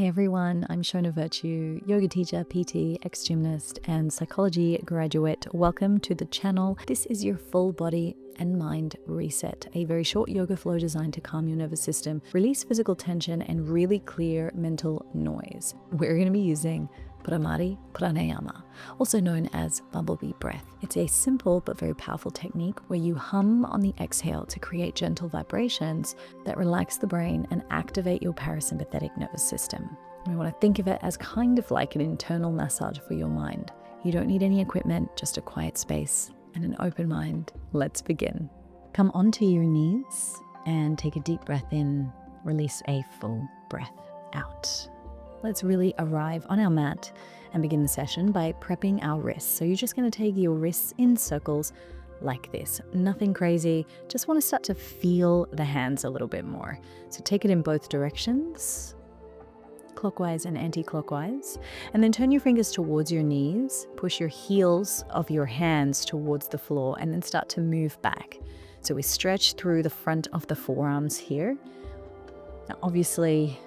Hey everyone, I'm Shona Virtue, yoga teacher, PT, ex-gymnast, and psychology graduate. Welcome to the channel. This is your full body and mind reset, a very short yoga flow designed to calm your nervous system, release physical tension, and really clear mental noise. We're going to be using Bhramari Pranayama, also known as Bumble Bee Breath. It's a simple but very powerful technique where you hum on the exhale to create gentle vibrations that relax the brain and activate your parasympathetic nervous system. We want to think of it as kind of like an internal massage for your mind. You don't need any equipment, just a quiet space and an open mind. Let's begin. Come onto your knees and take a deep breath in. Release a full breath out. Let's really arrive on our mat and begin the session by prepping our wrists. So you're just going to take your wrists in circles like this. Nothing crazy. Just want to start to feel the hands a little bit more. So take it in both directions, clockwise and anti-clockwise, and then turn your fingers towards your knees. Push your heels of your hands towards the floor and then start to move back. So we stretch through the front of the forearms here. Now, obviously,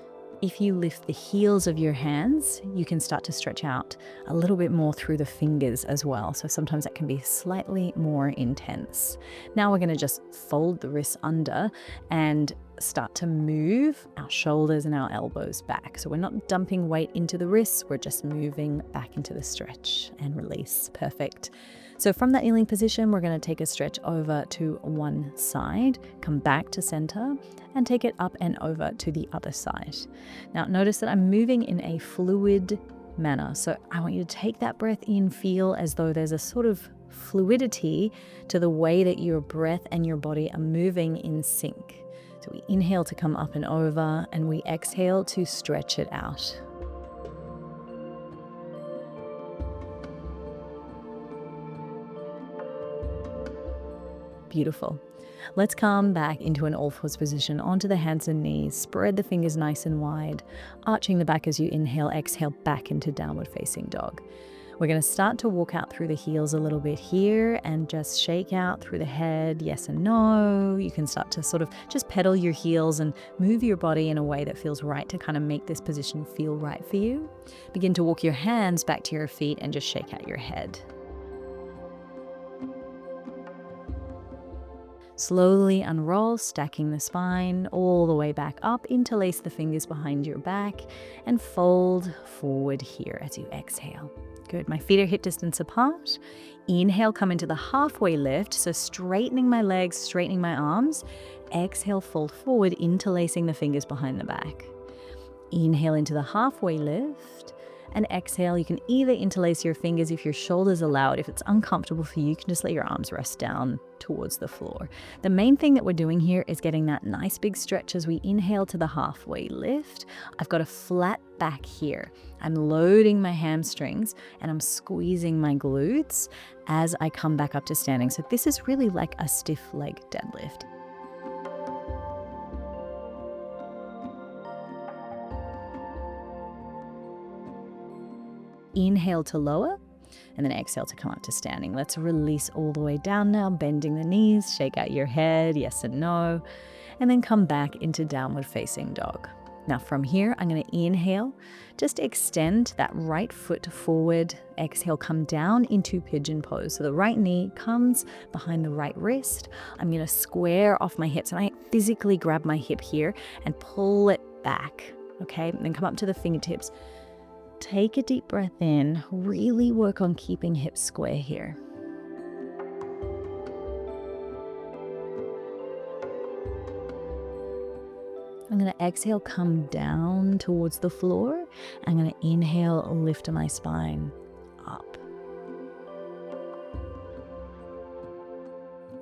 if you lift the heels of your hands, you can start to stretch out a little bit more through the fingers as well. So sometimes that can be slightly more intense. Now we're going to just fold the wrists under and start to move our shoulders and our elbows back. So we're not dumping weight into the wrists, we're just moving back into the stretch and release. Perfect. So from that kneeling position, we're going to take a stretch over to one side, come back to center, and take it up and over to the other side. Now notice that I'm moving in a fluid manner. So I want you to take that breath in, feel as though there's a sort of fluidity to the way that your breath and your body are moving in sync. So we inhale to come up and over, and we exhale to stretch it out. Beautiful. Let's come back into an all-fours position onto the hands and knees. Spread the fingers nice and wide, arching the back as you inhale, exhale back into downward facing dog. We're going to start to walk out through the heels a little bit here and just shake out through the head, yes and no. You can start to sort of just pedal your heels and move your body in a way that feels right to kind of make this position feel right for you. Begin to walk your hands back to your feet and just shake out your head. Slowly unroll, stacking the spine all the way back up, interlace the fingers behind your back, and fold forward here as you exhale. Good, my feet are hip distance apart. Inhale, come into the halfway lift, so straightening my legs, straightening my arms. Exhale, fold forward, interlacing the fingers behind the back. Inhale into the halfway lift. And exhale, you can either interlace your fingers if your shoulders allow it. If it's uncomfortable for you, you can just let your arms rest down towards the floor. The main thing that we're doing here is getting that nice big stretch as we inhale to the halfway lift. I've got a flat back here. I'm loading my hamstrings and I'm squeezing my glutes as I come back up to standing. So this is really like a stiff leg deadlift. Inhale to lower, and then exhale to come up to standing. Let's release all the way down now, bending the knees, shake out your head, yes and no, and then come back into downward facing dog. Now from here, I'm going to inhale, just extend that right foot forward, exhale, come down into pigeon pose. So the right knee comes behind the right wrist. I'm going to square off my hips, and I physically grab my hip here and pull it back, okay? And then come up to the fingertips. Take a deep breath in, really work on keeping hips square here. I'm going to exhale, come down towards the floor. I'm going to inhale, lift my spine up.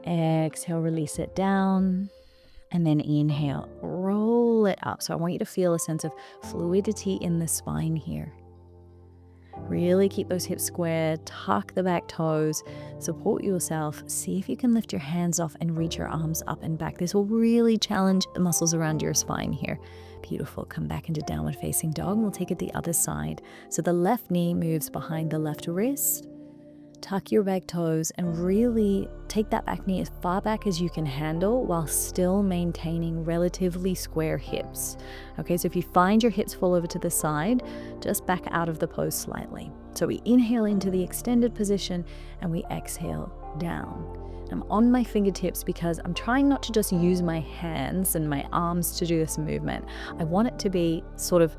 Exhale, release it down. And then inhale, roll it up. So I want you to feel a sense of fluidity in the spine here. Really keep those hips square, tuck the back toes, support yourself. See if you can lift your hands off and reach your arms up and back. This will really challenge the muscles around your spine here. Beautiful. Come back into downward facing dog. We'll take it the other side. So the left knee moves behind the left wrist. Tuck your back toes and really take that back knee as far back as you can handle while still maintaining relatively square hips. Okay, so if you find your hips fall over to the side, just back out of the pose slightly. So we inhale into the extended position and we exhale down. I'm on my fingertips because I'm trying not to just use my hands and my arms to do this movement. I want it to be sort of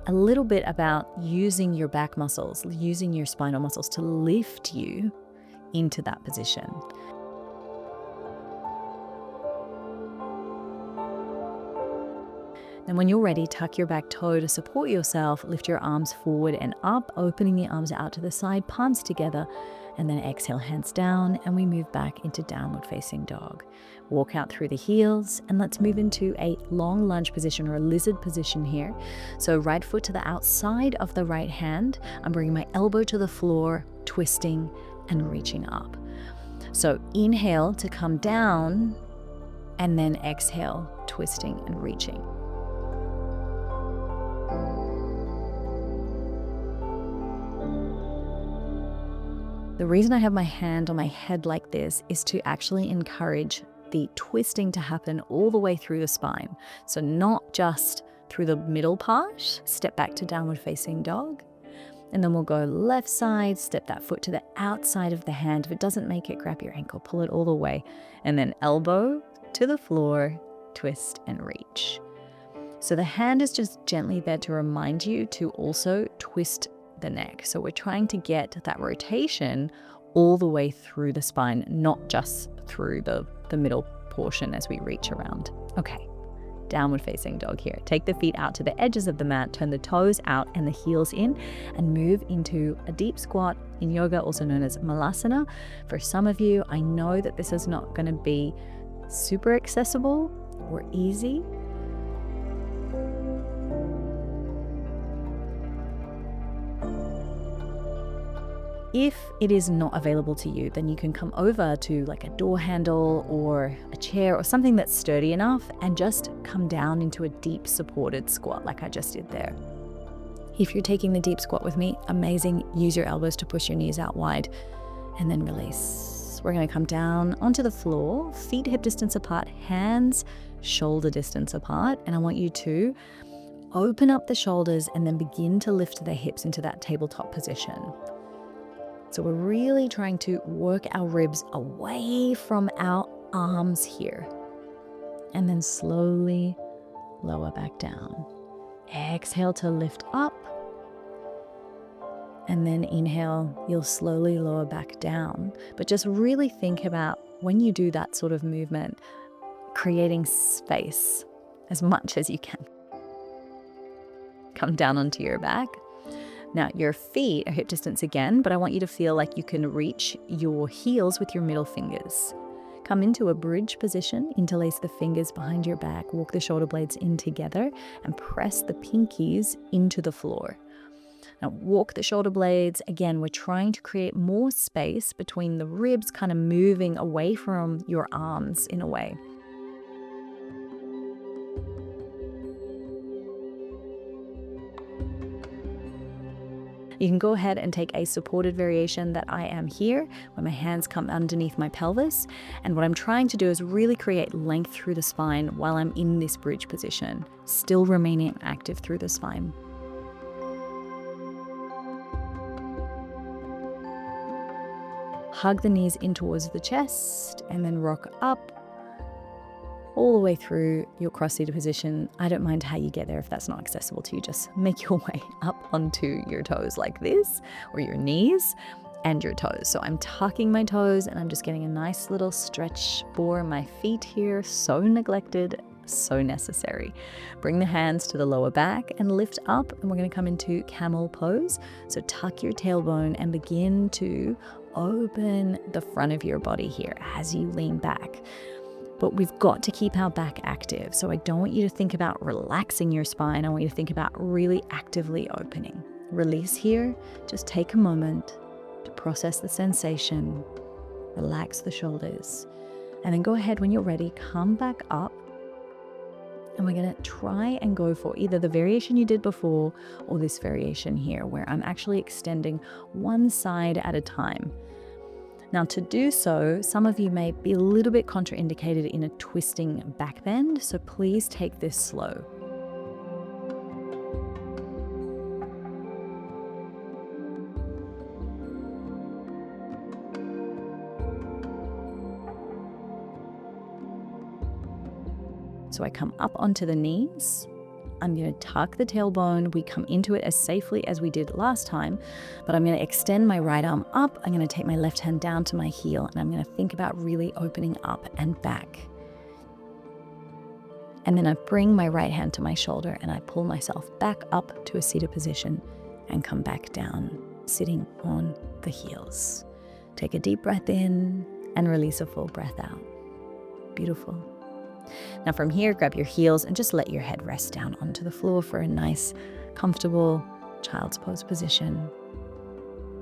a little bit about using your back muscles, using your spinal muscles to lift you into that position. And when you're ready, tuck your back toe to support yourself, lift your arms forward and up, opening the arms out to the side, palms together, and then exhale, hands down, and we move back into downward facing dog. Walk out through the heels, and let's move into a long lunge position or a lizard position here. So right foot to the outside of the right hand. I'm bringing my elbow to the floor, twisting and reaching up. So inhale to come down, and then exhale, twisting and reaching. The reason I have my hand on my head like this is to actually encourage the twisting to happen all the way through the spine. So not just through the middle part, step back to downward facing dog. And then we'll go left side, step that foot to the outside of the hand. If it doesn't make it, grab your ankle, pull it all the way. And then elbow to the floor, twist and reach. So the hand is just gently there to remind you to also twist the neck. So we're trying to get that rotation all the way through the spine, not just through the middle portion as we reach around. Okay, downward facing dog here. Take the feet out to the edges of the mat, turn the toes out and the heels in, and move into a deep squat in yoga, also known as malasana. For some of you, I know that this is not going to be super accessible or easy. If it is not available to you, then you can come over to like a door handle or a chair or something that's sturdy enough and just come down into a deep supported squat like I just did there. If you're taking the deep squat with me, amazing. Use your elbows to push your knees out wide and then release. We're going to come down onto the floor, feet hip distance apart, hands shoulder distance apart. And I want you to open up the shoulders and then begin to lift the hips into that tabletop position. So we're really trying to work our ribs away from our arms here. And then slowly lower back down. Exhale to lift up. And then inhale, you'll slowly lower back down. But just really think about when you do that sort of movement, creating space as much as you can. Come down onto your back. Now, your feet are hip distance again, but I want you to feel like you can reach your heels with your middle fingers. Come into a bridge position, interlace the fingers behind your back, walk the shoulder blades in together, and press the pinkies into the floor. Now, walk the shoulder blades. Again, we're trying to create more space between the ribs, kind of moving away from your arms in a way. You can go ahead and take a supported variation that I am here, where my hands come underneath my pelvis. And what I'm trying to do is really create length through the spine while I'm in this bridge position, still remaining active through the spine. Hug the knees in towards the chest and then rock up all the way through your cross-seated position. I don't mind how you get there if that's not accessible to you. Just make your way up onto your toes like this, or your knees and your toes. So I'm tucking my toes and I'm just getting a nice little stretch for my feet here. So neglected, so necessary. Bring the hands to the lower back and lift up, and we're going to come into camel pose. So tuck your tailbone and begin to open the front of your body here as you lean back. But we've got to keep our back active. So I don't want you to think about relaxing your spine. I want you to think about really actively opening. Release here. Just take a moment to process the sensation. Relax the shoulders. And then go ahead when you're ready, come back up. And we're going to try and go for either the variation you did before or this variation here, where I'm actually extending one side at a time. Now, to do so, some of you may be a little bit contraindicated in a twisting backbend, so please take this slow. So I come up onto the knees. I'm going to tuck the tailbone. We come into it as safely as we did last time, but I'm going to extend my right arm up. I'm going to take my left hand down to my heel, and I'm going to think about really opening up and back. And then I bring my right hand to my shoulder and I pull myself back up to a seated position and come back down, sitting on the heels. Take a deep breath in and release a full breath out. Beautiful. Now from here, grab your heels and just let your head rest down onto the floor for a nice, comfortable child's pose position.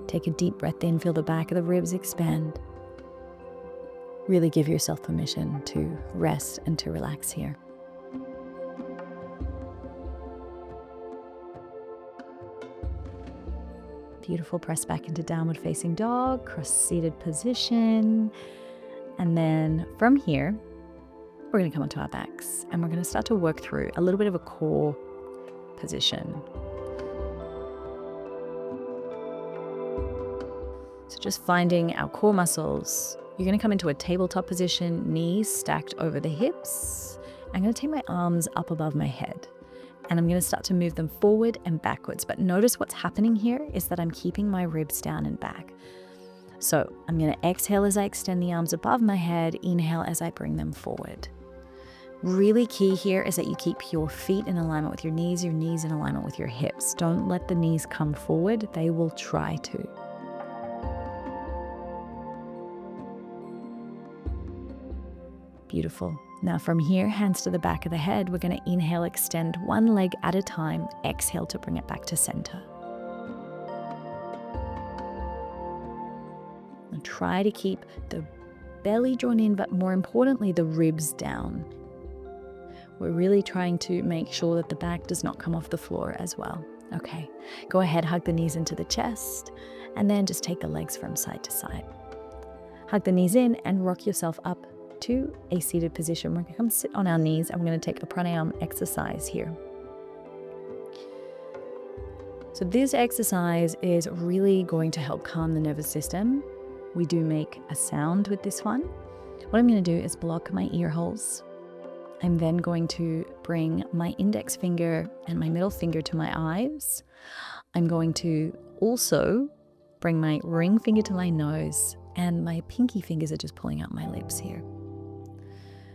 Take a deep breath in, feel the back of the ribs expand. Really give yourself permission to rest and to relax here. Beautiful. Press back into downward facing dog, cross-seated position. And then from here, we're going to come onto our backs and we're going to start to work through a little bit of a core position. So just finding our core muscles. You're going to come into a tabletop position, knees stacked over the hips. I'm going to take my arms up above my head and I'm going to start to move them forward and backwards. But notice what's happening here is that I'm keeping my ribs down and back. So I'm going to exhale as I extend the arms above my head, inhale as I bring them forward. Really key here is that you keep your feet in alignment with your knees in alignment with your hips. Don't let the knees come forward. They will try to. Beautiful. Now from here, hands to the back of the head. We're going to inhale, extend one leg at a time. Exhale to bring it back to center. And try to keep the belly drawn in, but more importantly, the ribs down. We're really trying to make sure that the back does not come off the floor as well. Okay, go ahead, hug the knees into the chest, and then just take the legs from side to side. Hug the knees in and rock yourself up to a seated position. We're going to come sit on our knees and we're going to take a pranayama exercise here. So this exercise is really going to help calm the nervous system. We do make a sound with this one. What I'm going to do is block my ear holes. I'm then going to bring my index finger and my middle finger to my eyes. I'm going to also bring my ring finger to my nose, and my pinky fingers are just pulling out my lips here.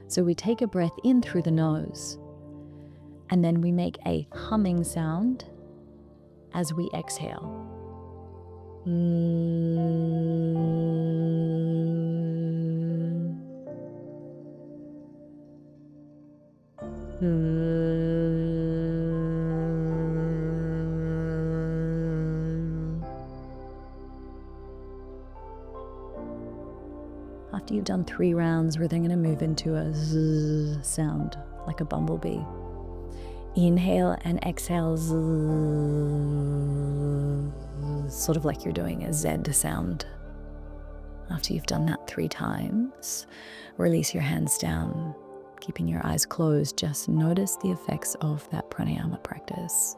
So we take a breath in through the nose, and then we make a humming sound as we exhale. After you've done 3 rounds, we're then going to move into a zzz sound, like a bumblebee. Inhale and exhale, zzz, sort of like you're doing a Z sound. After you've done that 3 times, release your hands down, keeping your eyes closed. Just notice the effects of that pranayama practice.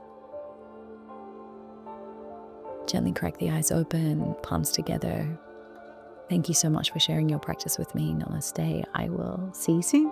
Gently crack the eyes open, palms together. Thank you so much for sharing your practice with me. Namaste. I will see you soon.